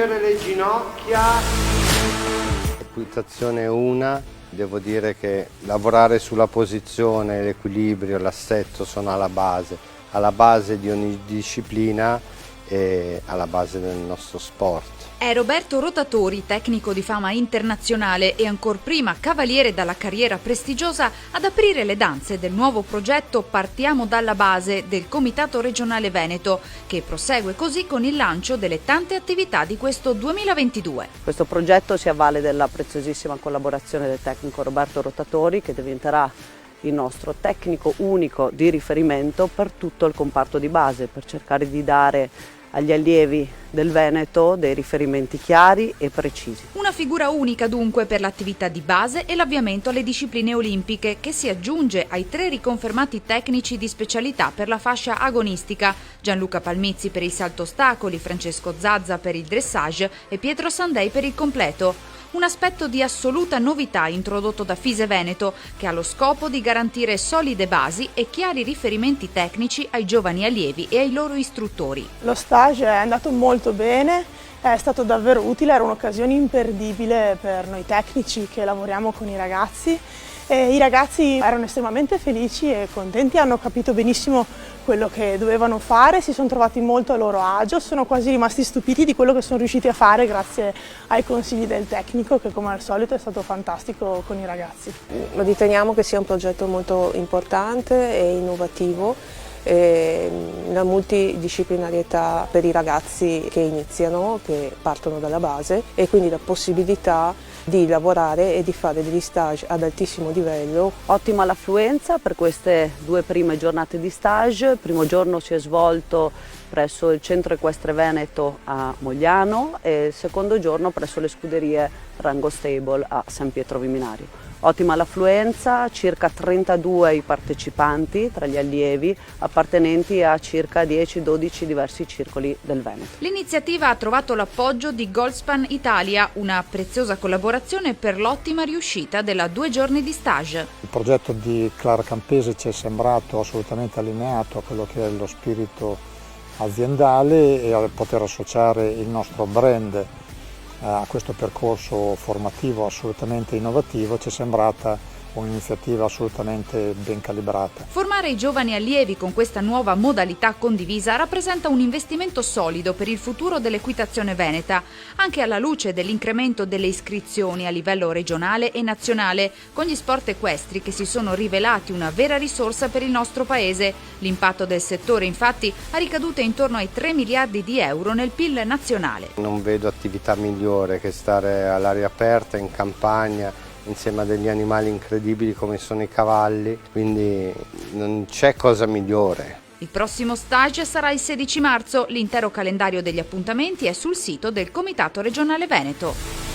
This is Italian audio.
stringere le ginocchia. Equitazione 1, devo dire che lavorare sulla posizione, l'equilibrio, l'assetto sono alla base di ogni disciplina e alla base del nostro sport. È Roberto Rotatori, tecnico di fama internazionale e ancor prima cavaliere dalla carriera prestigiosa, ad aprire le danze del nuovo progetto Partiamo dalla base del Comitato Regionale Veneto, che prosegue così con il lancio delle tante attività di questo 2022. Questo progetto si avvale della preziosissima collaborazione del tecnico Roberto Rotatori, che diventerà il nostro tecnico unico di riferimento per tutto il comparto di base, per cercare di dare agli allievi del Veneto dei riferimenti chiari e precisi. Una figura unica dunque per l'attività di base e l'avviamento alle discipline olimpiche, che si aggiunge ai 3 riconfermati tecnici di specialità per la fascia agonistica: Gianluca Palmizzi per il salto ostacoli, Francesco Zazza per il dressage e Pietro Sandei per il completo. Un aspetto di assoluta novità introdotto da FISE Veneto, che ha lo scopo di garantire solide basi e chiari riferimenti tecnici ai giovani allievi e ai loro istruttori. Lo stage è andato molto bene, è stato davvero utile, era un'occasione imperdibile per noi tecnici che lavoriamo con i ragazzi. E i ragazzi erano estremamente felici e contenti, hanno capito benissimo quello che dovevano fare, si sono trovati molto a loro agio, sono quasi rimasti stupiti di quello che sono riusciti a fare grazie ai consigli del tecnico, che come al solito è stato fantastico con i ragazzi. Lo riteniamo che sia un progetto molto importante e innovativo, la multidisciplinarietà per i ragazzi che iniziano, che partono dalla base, e quindi la possibilità di lavorare e di fare degli stage ad altissimo livello. Ottima l'affluenza per queste 2 prime giornate di stage. Il primo giorno si è svolto presso il Centro Equestre Veneto a Mogliano e il secondo giorno presso le scuderie Rango Stable a San Pietro Viminario. Ottima l'affluenza, circa 32 i partecipanti tra gli allievi, appartenenti a circa 10-12 diversi circoli del Veneto. L'iniziativa ha trovato l'appoggio di Goldspan Italia, una preziosa collaborazione per l'ottima riuscita della 2 giorni di stage. Il progetto di Clara Campese ci è sembrato assolutamente allineato a quello che è lo spirito aziendale e a poter associare il nostro brand a questo percorso formativo assolutamente innovativo ci è sembrata un'iniziativa assolutamente ben calibrata. Formare i giovani allievi con questa nuova modalità condivisa rappresenta un investimento solido per il futuro dell'equitazione veneta, anche alla luce dell'incremento delle iscrizioni a livello regionale e nazionale, con gli sport equestri che si sono rivelati una vera risorsa per il nostro paese. L'impatto del settore infatti ha ricadute intorno ai 3 miliardi di euro nel PIL nazionale. Non vedo attività migliore che stare all'aria aperta, in campagna, insieme a degli animali incredibili come sono i cavalli, quindi non c'è cosa migliore. Il prossimo stage sarà il 16 marzo, l'intero calendario degli appuntamenti è sul sito del Comitato Regionale Veneto.